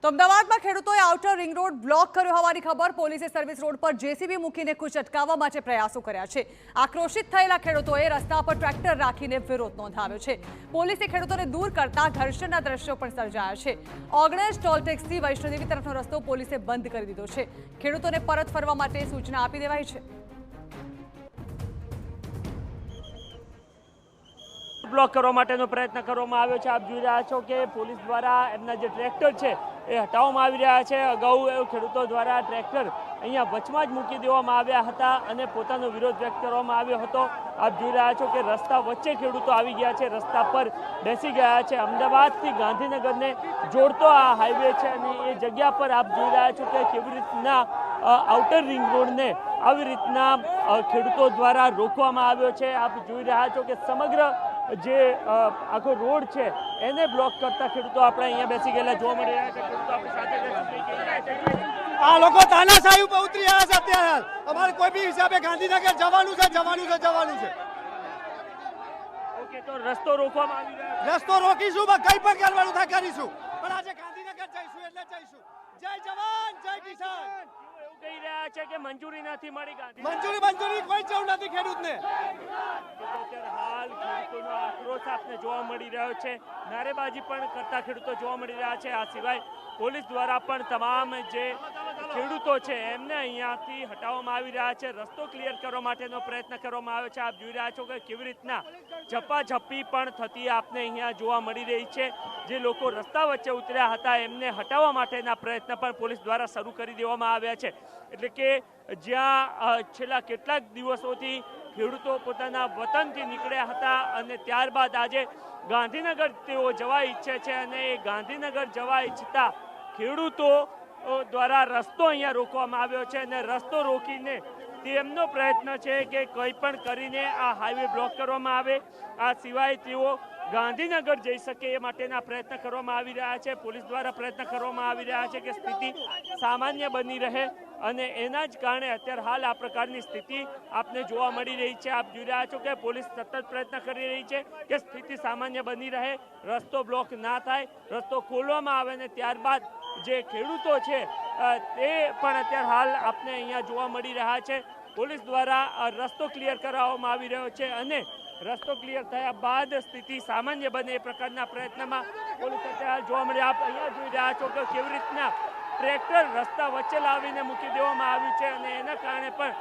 તો અમદાવાદમાં ખેડૂતોએ આઉટર રિંગ રોડ બ્લોક કર્યો હોવાની ખબર। પોલીસે સર્વિસ રોડ પર જેસીબી મૂકીને કૂચ અટકાવવા માટે પ્રયાસો કર્યા છે। આક્રોશિત થયેલા ખેડૂતોએ રસ્તા પર ટ્રેક્ટર રાખીને વિરોધ નોંધાવ્યો છે। પોલીસે ખેડૂતોને દૂર કરતા ઘર્ષણના દ્રશ્યો પણ સર્જાયા છે। ઓગણેશ ટોલ ટેક્સથી વૈષ્ણોદેવી તરફનો રસ્તો પોલીસે બંધ કરી દીધો છે। ખેડૂતોને પરત ફરવા માટે સૂચના આપી દેવાઈ છે। બ્લોક કરવા માટેનો પ્રયત્ન કરવામાં આવ્યો છે। આપ જોઈ રહ્યા છો કે પોલીસ દ્વારા એમના જે ટ્રેક્ટર છે એ હટાવવામાં આવી રહ્યા છે। અગાઉ ખેડૂતો દ્વારા ટ્રેક્ટર અહીંયા વચમાં જ મૂકી દેવામાં આવ્યા હતા અને પોતાનો વિરોધ વ્યક્ત કરવામાં આવ્યો હતો। આપ જોઈ રહ્યા છો કે રસ્તા વચ્ચે ખેડૂતો આવી ગયા છે, રસ્તા પર બેસી ગયા છે। અમદાવાદથી ગાંધીનગરને જોડતો આ હાઈવે છે અને એ જગ્યા પર આપ જોઈ રહ્યા છો કે કેવી રીતના આઉટર રિંગ રોડને આવી રીતના ખેડૂતો દ્વારા રોકવામાં આવ્યો છે। આપ જોઈ રહ્યા છો કે સમગ્ર જે આખો રોડ છે એને બ્લોક કરતા ખેડૂતો આપણે અહીંયા બેસી ગયેલા જોવા મળી રહ્યા છે। ખેડૂતો આપણી સાથે આ લોકો તાનાશાહી ઉપર ઉતરી રહ્યા છે। અત્યારે અમારે કોઈ બી હિસાબે ગાંધીનગર જવાનું છે। ઓકે, તો રસ્તો રોકવામાં આવી રહ્યો છે। રસ્તો રોકીશું, કઈ પણ કરવાનું થાય કરીશું, પણ આજે ગાંધીનગર જઈશું એટલે જઈશું। જય જવાન જય કિસાન। એવું કહી રહ્યા છે કે મંજૂરી નથી મળી ગાંધી મંજૂરી કોઈ જરૂર નથી ખેડૂતને। હાલ ખેડૂતોનો આક્રોશ આપને જોવા મળી રહ્યો છે। નારેબાજી પણ કરતા ખેડૂતો જોવા મળી રહ્યા છે। આ સિવાય પોલીસ દ્વારા પણ તમામ જે ખેડૂતો છે એમને અહીંયાથી હટાવવામાં આવી રહ્યા છે। રસ્તો ક્લિયર કરવા માટેનો પ્રયત્ન કરવામાં આવ્યો છે। આપ જોઈ રહ્યા છો કે કેવી રીતના ઝપાઝપી પણ થતી આપને અહીંયા જોવા મળી રહી છે। જે લોકો રસ્તા વચ્ચે ઉતર્યા હતા એમને હટાવવા માટેના પ્રયત્ન પણ પોલીસ દ્વારા શરૂ કરી દેવામાં આવ્યા છે। એટલે કે જ્યાં છેલ્લા કેટલાક દિવસોથી ખેડૂતો પોતાના વતનથી નીકળ્યા હતા અને ત્યારબાદ આજે ગાંધીનગર તેઓ જવા ઈચ્છે છે અને એ ગાંધીનગર જવા ઈચ્છતા ખેડૂતો દ્વારા રસ્તો અહીંયા રોકવામાં આવ્યો છે અને રસ્તો રોકીને તેમનો પ્રયત્ન છે કે કંઈ પણ કરીને આ હાઈવે બ્લોક કરવામાં આવે। આ સિવાય તેઓ ગાંધીનગર જઈ શકે એ માટેના પ્રયત્ન કરવામાં આવી રહ્યા છે। પોલીસ દ્વારા પ્રયત્ન કરવામાં આવી રહ્યા છે કે સ્થિતિ સામાન્ય બની રહે અને એના જ કારણે અત્યારે હાલ આ પ્રકારની સ્થિતિ આપને જોવા મળી રહી છે। આપ જોઈ રહ્યા છો કે પોલીસ સતત પ્રયત્ન કરી રહી છે કે સ્થિતિ સામાન્ય બની રહે, રસ્તો બ્લોક ના થાય, રસ્તો ખોલવામાં આવે ને ત્યારબાદ જે ખેડૂતો છે તે પણ અત્યારે હાલ આપને અહીંયા જોવા મળી રહ્યા છે। પોલીસ દ્વારા રસ્તો ક્લિયર કરાવવામાં આવી રહ્યો છે અને રસ્તો ક્લિયર થયા બાદ સ્થિતિ સામાન્ય બને એ પ્રકારના પ્રયત્નમાં પોલીસ અત્યારે જોવા મળી। આપ અહીંયા જોઈ રહ્યા છો કે કેવી રીતના ટ્રેક્ટર રસ્તા વચ્ચે લાવીને મૂકી દેવામાં આવ્યું છે અને એના કારણે પણ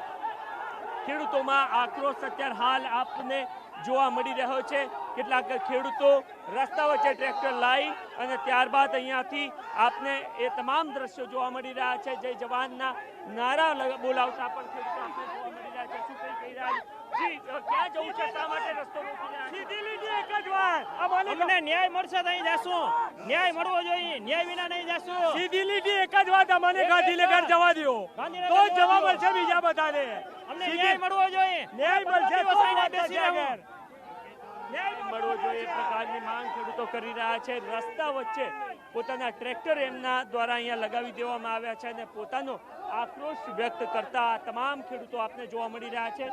ખેડૂતોમાં આક્રોશ અત્યારે હાલ આપને જોવા મળી રહ્યો છે। કેટલાક ખેડૂતો રસ્તા વચ્ચે ટ્રેક્ટર લાવી અને ત્યારબાદ અહીંયાથી આપને એ તમામ દ્રશ્યો જોવા મળી રહ્યા છે। જય જવાનના નારા બોલાવતા પણ ખેડૂતો આપને જોવા મળી રહ્યા છે। શું કહી રહ્યા છે? જી, ક્યાં જવું છે? શા માટે રસ્તો રોકી રહ્યા છે? સીધી લીટી એક જ વાત, અમને ન્યાય મળશે તો અહીં જાશું। ન્યાય મળવો જોઈએ, ન્યાય વિના નહીં જાશું। સીધી લીટી એક જ વાત, અમને ગાંધીનગર જવા દો તો જવાબ મળશે બીજા બધાને। અમને ન્યાય મળવો જોઈએ, ન્યાય મળશે તો ન્યાય મળવો જોઈએ એ પ્રકારની માંગ ખેડૂતો કરી રહ્યા છે। રસ્તા વચ્ચે પોતાના ટ્રેક્ટર એમના દ્વારા અહીંયા લગાવી દેવામાં આવ્યા છે અને પોતાનો આક્રોશ વ્યક્ત કરતા તમામ ખેડૂતો આપને જોવા મળી રહ્યા છે।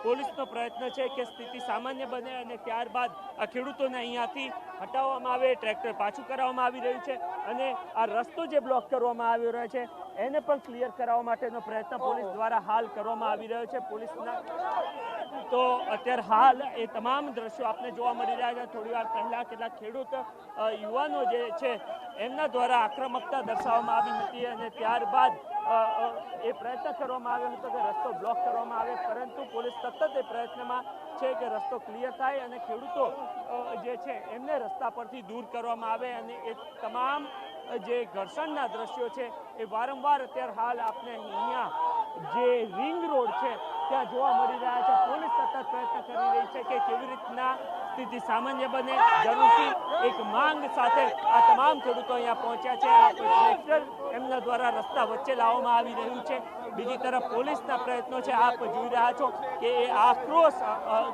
પોલીસનો પ્રયત્ન છે કે સ્થિતિ સામાન્ય બને અને ત્યારબાદ આ ખેડૂતોને અહીંયાથી હટાવવામાં આવે, ટ્રેક્ટર પાછું કરાવવામાં આવી રહ્યું છે અને આ રસ્તો જે બ્લોક કરવામાં આવી રહ્યો છે એને પણ ક્લિયર કરાવવા માટેનો પ્રયત્ન પોલીસ દ્વારા હાલ કરવામાં આવી રહ્યો છે। પોલીસના તો અત્યારે હાલ એ તમામ દ્રશ્યો આપને જોવા મળી રહ્યા છે। થોડી વાર પહેલા કેટલાક ખેડૂત યુવાનો જે છે એમના દ્વારા આક્રમકતા દર્શાવવામાં આવી હતી અને ત્યારબાદ એ પ્રયત્ન કરવામાં આવ્યો હતો કે રસ્તો બ્લોક કરવામાં આવે, પરંતુ પોલીસ સતત એ પ્રયત્નમાં છે કે રસ્તો ક્લિયર થાય અને ખેડૂતો જે છે એમને રસ્તા પરથી દૂર કરવામાં આવે અને એ તમામ જે ઘર્ષણના દ્રશ્યો છે એ વારંવાર અત્યારે હાલ આપને અહીંયા જે રિંગ રોડ છે ત્યાં જોવા મળી રહ્યા છે। પોલીસ સતત પ્રયત્ન કરી રહી છે કે કેવી રીતના સ્થિતિ સામાન્ય બને। જરૂરથી એક માંગ સાથે આ તમામ ખેડૂતો અહીંયા પહોંચ્યા છે। આ ટ્રેક્ટર એમના દ્વારા રસ્તા વચ્ચે લાવવામાં આવી રહ્યું છે। બીજી તરફ પોલીસના પ્રયત્નો છે, આપ જોઈ રહ્યા છો કે એ આક્રોશ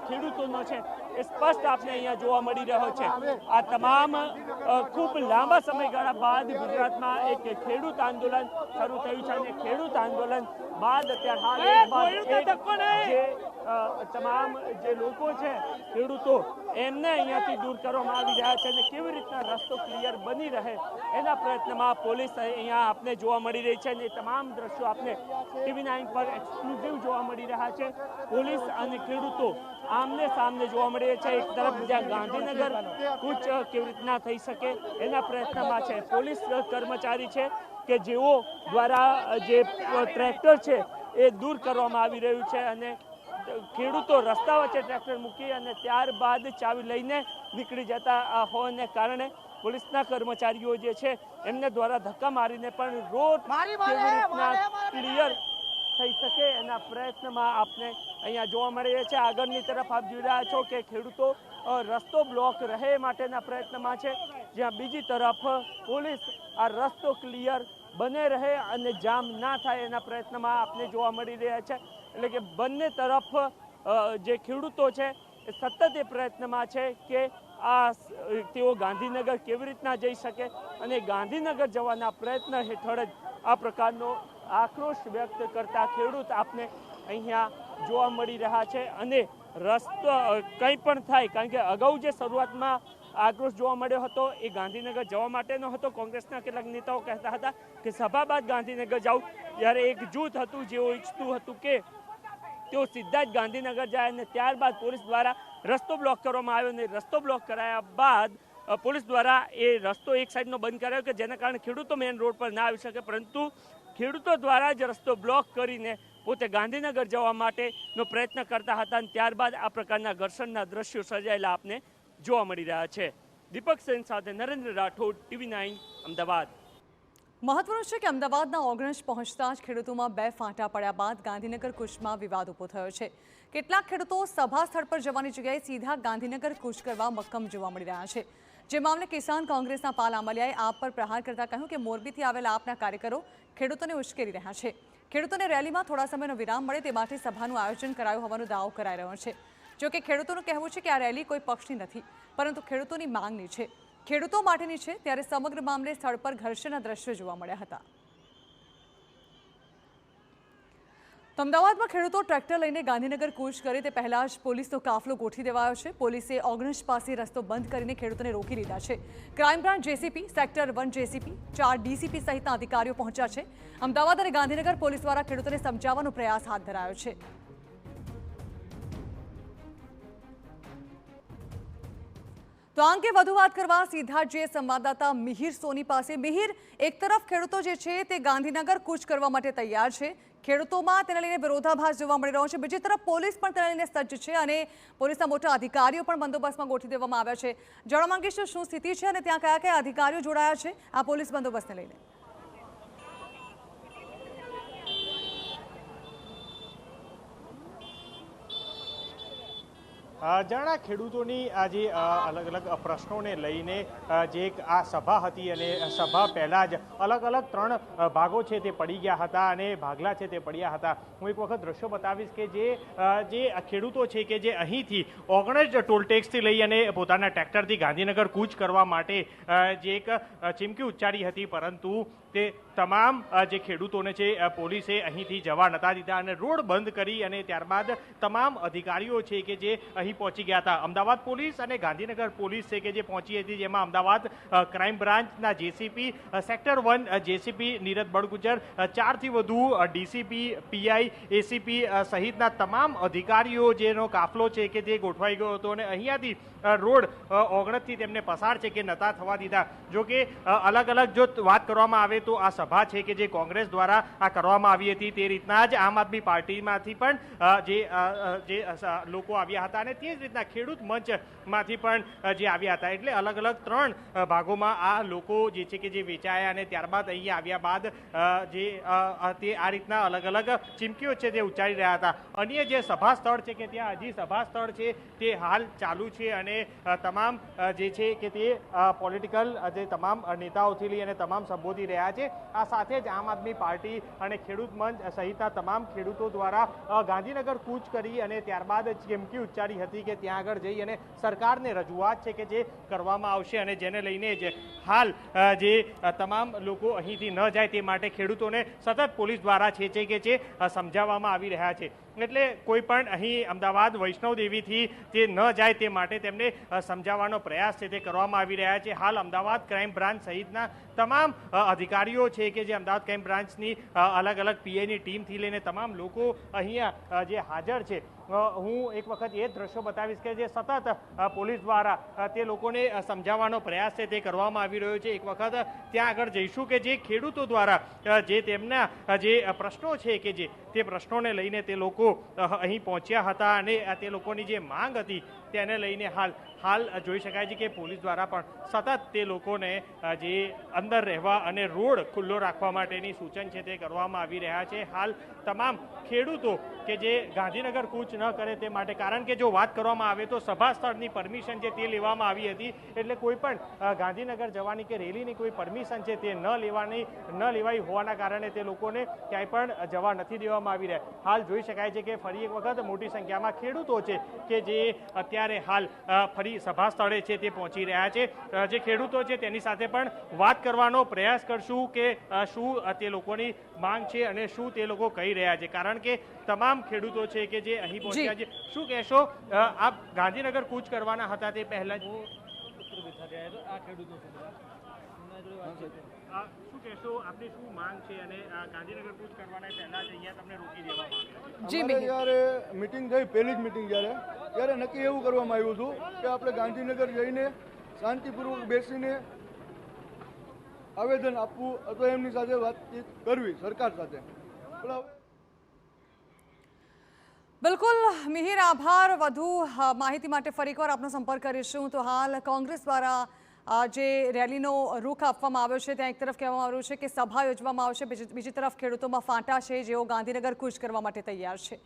ખેડૂતોનો છે એ સ્પષ્ટ આપને અહીંયા જોવા મળી રહ્યો છે। આ તમામ ખૂબ લાંબા સમયગાળા બાદ ગુજરાતમાં એક ખેડૂત આંદોલન શરૂ થયું છે અને ખેડૂત આંદોલન બાદ અત્યારે હાલ જે તમામ જે લોકો છે ખેડૂતો એમને અહીંયાથી દૂર કરવામાં આવી રહ્યા છે અને કેવી રીતના રસ્તો ક્લિયર બની રહે એના પ્રયત્નમાં પોલીસ અહીંયા આપને જોવા મળી રહી છે અને એ તમામ દ્રશ્યો આપને TV9 પર એક્સક્લુઝિવ જોવા મળી રહ્યા છે. પોલીસ અને ખેડૂતો આમને સામને જોવા મળી રહ્યા છે. એક તરફ જ્યાં ગાંધીનગર કૂચ કેવી રીતના થઈ શકે એના પ્રયત્નમાં છે. પોલીસ કર્મચારી છે કે જેઓ દ્વારા જે ટ્રેક્ટર છે એ દૂર કરવામાં આવી રહ્યું છે અને ખેડૂતો રસ્તા વચ્ચે ટ્રેક્ટર મૂકી અને ત્યારબાદ ચાવી લઈને નીકળી જતા હોવાને કારણે પોલીસના કર્મચારીઓ જે છે એમને દ્વારા ધક્કા મારીને પણ રોડ કેવી રીતના ક્લિયર થઈ શકે એના પ્રયત્નમાં આપને અહીંયા જોવા મળી રહ્યા છે. આગળની તરફ આપ જોઈ રહ્યા છો કે ખેડૂતો રસ્તો બ્લોક રહે માટેના પ્રયત્નમાં છે, જ્યાં બીજી તરફ પોલીસ આ રસ્તો ક્લિયર બને રહે અને જામ ના થાય એના પ્રયત્નમાં આપને જોવા મળી રહ્યા છે. એટલે કે બંને તરફ જે ખેડૂતો છે એ સતત એ પ્રયત્નમાં છે કે તેઓ ગાંધીનગર કેવી રીતના જઈ શકે અને ગાંધીનગર જવાના પ્રયત્ન હેઠળ જ આ પ્રકારનો આક્રોશ વ્યક્ત કરતા ખેડૂત આપને અહીંયા જોવા મળી રહ્યા છે. અને રસ્તો કંઈ પણ થાય, કારણ કે અગાઉ જે શરૂઆતમાં આક્રોશ જોવા મળ્યો હતો એ ગાંધીનગર જવા માટેનો હતો. કોંગ્રેસના કેટલાક નેતાઓ કહેતા હતા કે સભા બાદ ગાંધીનગર જાવ, ત્યારે એક જૂથ હતું જેઓ ઈચ્છતું હતું કે તેઓ સીધા જ ગાંધીનગર જાય અને ત્યારબાદ પોલીસ દ્વારા રસ્તો બ્લોક કરવામાં આવ્યો અને રસ્તો બ્લોક કરાયા બાદ પોલીસ દ્વારા એ રસ્તો એક સાઈડનો બંધ કરાયો કે જેના કારણે ખેડૂતો મેઇન રોડ પર ના આવી શકે, પરંતુ ખેડૂતો દ્વારા જ રસ્તો બ્લોક કરીને પોતે ગાંધીનગર જવા માટેનો પ્રયત્ન કરતા હતા અને ત્યારબાદ આ પ્રકારના ઘર્ષણના દ્રશ્યો સર્જાયેલા આપને જોવા મળી રહ્યા છે. દીપક સેન સાથે નરેન્દ્ર રાઠોડ, TV9 અમદાવાદ. મહત્વનું છે કે અમદાવાદના ઓગણજ પહોંચતા જ ખેડૂતોમાં બે ફાંટા પડ્યા બાદ ગાંધીનગર કૂચમાં વિવાદ ઊભો થયો છે. કેટલાક ખેડૂતો સભા સ્થળ પર જવાની જગ્યાએ સીધા ગાંધીનગર કૂચ કરવા મક્કમ જોવા મળી રહ્યા છે. જે મામલે કિસાન કોંગ્રેસના પાલ આંબલિયાએ આપ પર પ્રહાર કરતા કહ્યું કે મોરબીથી આવેલા આપના કાર્યકરો ખેડૂતોને ઉશ્કેરી રહ્યા છે. ખેડૂતોને રેલીમાં થોડા સમયનો વિરામ મળે તે માટે સભાનું આયોજન કરાયું હોવાનો દાવો કરાઈ રહ્યો છે. જોકે ખેડૂતોનું કહેવું છે કે આ રેલી કોઈ પક્ષની નથી, પરંતુ ખેડૂતોની માંગની છે, ખેડૂતો માટેની છે. ત્યારે સમગ્ર મામલે સ્થળ પર ઘર્ષણના દ્રશ્યો જોવા મળ્યા હતા. તો અમદાવાદમાં ખેડૂતો ટ્રેક્ટર લઈને ગાંધીનગર કૂચ કરે તે પહેલા જ પોલીસનો કાફલો ગોઠવી દેવાયો છે. પોલીસે ઓગણજ પાસે રસ્તો બંધ કરીને ખેડૂતોને રોકી લીધા છે. Crime branch JCP, sector 1 JCP, 4 DCP સહિતના અધિકારીઓ પહોંચ્યા છે. અમદાવાદ અને ગાંધીનગર પોલીસ દ્વારા ખેડૂતોને સમજાવવાનો પ્રયાસ હાથ ધરાયો છે. તો આ અંગે વધુ વાત કરવા સીધા જે સંવાદદાતા મિહિર સોની પાસે. મિહિર, એક તરફ ખેડૂતો જે છે તે ગાંધીનગર કૂચ કરવા માટે તૈયાર છે, ખેડૂતોમાં તેને લઈને વિરોધાભાસ જોવા મળી રહ્યો છે. બીજી તરફ પોલીસ પણ તેને લઈને સજ્જ છે અને પોલીસના મોટા અધિકારીઓ પણ બંદોબસ્તમાં ગોઠવી દેવામાં આવ્યા છે. જાણવા માંગીશું શું સ્થિતિ છે અને ત્યાં કયા કયા અધિકારીઓ જોડાયા છે આ પોલીસ બંદોબસ્તને લઈને? જાણા ખેડૂતોની આજે અલગ અલગ પ્રશ્નોને લઈને જે આ સભા હતી અને સભા પહેલાં જ અલગ અલગ 3 ભાગો છે તે પડી ગયા હતા અને ભાગલા છે તે પડ્યા હતા. હું એક વખત દ્રશ્યો બતાવીશ કે જે ખેડૂતો છે કે જે અહીંથી ઓગણજ ટોલટેક્સથી લઈ અને પોતાના ટ્રેક્ટરથી ગાંધીનગર કૂચ કરવા માટે જે એક ચીમકી ઉચ્ચારી હતી, પરંતુ તે તમામ જે ખેડૂતોને છે પોલીસે અહીંથી જવા નતા દીધા અને રોડ બંધ કરી અને ત્યારબાદ તમામ અધિકારીઓ છે કે જે અહીં પહોંચી ગયા હતા. અમદાવાદ પોલીસ અને ગાંધીનગર પોલીસ છે કે જે પહોંચી હતી, જેમાં અમદાવાદ ક્રાઇમ બ્રાન્ચના જેસીપી, સેક્ટર 1 જેસીપી નીરજ બળગુજર, 4થી વધુ ડીસીપી, પીઆઈ, એસીપી સહિતના તમામ અધિકારીઓ જેનો કાફલો છે કે જે ગોઠવાઈ ગયો હતો અને અહીંયાથી રોડ ઓગણજથી તેમને પસાર છે કે નતા થવા દીધા. જો કે અલગ અલગ જો વાત કરવામાં આવે તો આ સભા છે કે જે કોંગ્રેસ દ્વારા આ કરવામાં આવી હતી તે રીતના જ આમ આદમી પાર્ટીમાંથી પણ જે લોકો આવ્યા હતા અને તે જ રીતના ખેડૂત મંચમાંથી પણ જે આવ્યા હતા. એટલે અલગ અલગ 3 ભાગોમાં આ લોકો જે છે કે જે વેચાયા અને ત્યારબાદ અહીંયા આવ્યા બાદ તે આ રીતના અલગ અલગ ચીમકીઓ છે તે ઉચ્ચારી રહ્યા હતા. અન્ય જે સભા સ્થળ છે કે ત્યાં હજી સભા સ્થળ છે તે હાલ ચાલુ છે અને તમામ જે છે કે તે પોલિટિકલ જે તમામ નેતાઓથી લઈ અને તમામ સંબોધી રહ્યા છે. આ સાથે જ આમ આદમી પાર્ટી અને ખેડૂત મંચ સહિતના તમામ ખેડૂતો દ્વારા ગાંધીનગર કૂચ કરી અને ત્યારબાદ ચીમકી ઉચ્ચારી હતી કે ત્યાં આગળ જઈ અને સરકારને રજૂઆત છે કે જે કરવામાં આવશે અને જેને લઈને જ હાલ જે તમામ લોકો અહીંથી ન જાય તે માટે ખેડૂતોને સતત પોલીસ દ્વારા છે કે જે સમજાવવામાં આવી રહ્યા છે. એટલે કોઈ પણ અહીં અમદાવાદ વૈષ્ણવદેવીથી તે ન જાય તે માટે તેમને સમજાવવાનો પ્રયાસ છે તે કરવામાં આવી રહ્યા છે. હાલ અમદાવાદ ક્રાઇમ બ્રાન્ચ સહિતના તમામ અધિકારીઓ છે કે જે અમદાવાદ ક્રાઇમ બ્રાન્ચની અલગ અલગ પીઆઈની ટીમથી લઈને તમામ લોકો અહીંયા જે હાજર છે. હું એક વખત એ દ્રશ્યો બતાવીશ કે જે સતત પોલીસ દ્વારા તે લોકોને સમજાવવાનો પ્રયાસ છે તે કરવામાં આવી રહ્યો છે. એક વખત ત્યાં આગળ જઈશું કે જે ખેડૂતો દ્વારા જે તેમના જે પ્રશ્નો છે કે જે તે પ્રશ્નોને લઈને તે લોકો અહીં પહોંચ્યા હતા અને તે લોકોની જે માંગ હતી તેને લઈને હાલ જોઈ શકાય છે કે પોલીસ દ્વારા પણ સતત તે લોકોને જે અંદર રહેવા અને રોડ ખુલ્લો રાખવા માટેની સૂચન છે તે કરવામાં આવી રહ્યા છે. હાલ તમામ ખેડૂતો કે જે ગાંધીનગર કૂચ ન કરે તે માટે, કારણ કે જો વાત કરવામાં આવે તો સભા સ્થળની પરમિશન છે તે લેવામાં આવી હતી, એટલે કોઈ પણ ગાંધીનગર જવાની કે રેલીની કોઈ પરમિશન છે તે ન લેવાઈ હોવાના કારણે તે લોકોને ક્યાંય પણ જવા નથી દેવામાં આવી રહ્યા. હાલ જોઈ શકાય છે કે ફરી એક વખત મોટી સંખ્યામાં ખેડૂતો છે કે જે અત્યારે હાલ ફરી સભા સ્થળે છે તે પહોંચી રહ્યા છે. જે ખેડૂતો છે તેની સાથે પણ વાત કરવાનો પ્રયાસ કરશું કે શું તે લોકોની માંગ છે અને શું તે લોકો કહી રહ્યા છે, કારણ કે તમામ ખેડૂતો છે કે જે અહીં પહોંચ્યા છે. શું કહેશો, આપ ગાંધીનગર કૂચ કરવાના હતા તે પહેલા શું કહેશો, આપની શું માંગ છે અને ગાંધીનગર કૂચ કરવાના પહેલા જ અહીંયા તમને રોકી દેવામાં આવ્યા? જ્યારે મિટિંગ થઈ, પહેલી જ મિટિંગ ત્યારે નક્કી એવું કરવામાં આવ્યું હતું કે આપણે ગાંધીનગર જઈને શાંતિપૂર્વક બેસીને આવેદન આપવું અથવા એમની સાથે વાતચીત કરવી સરકાર સાથે. બિલકુલ મિહિર, આભાર. વધુ માહિતી માટે ફરી એકવાર આપનો સંપર્ક કરીશું. તો હાલ કોંગ્રેસ દ્વારા જે રેલીનો રૂખ આપવામાં આવ્યો છે ત્યાં એક તરફ કહેવામાં આવ્યું છે કે સભા યોજવામાં આવશે, બીજી તરફ ખેડૂતોમાં ફાંટા છે જેઓ ગાંધીનગર કૂચ કરવા માટે તૈયાર છે.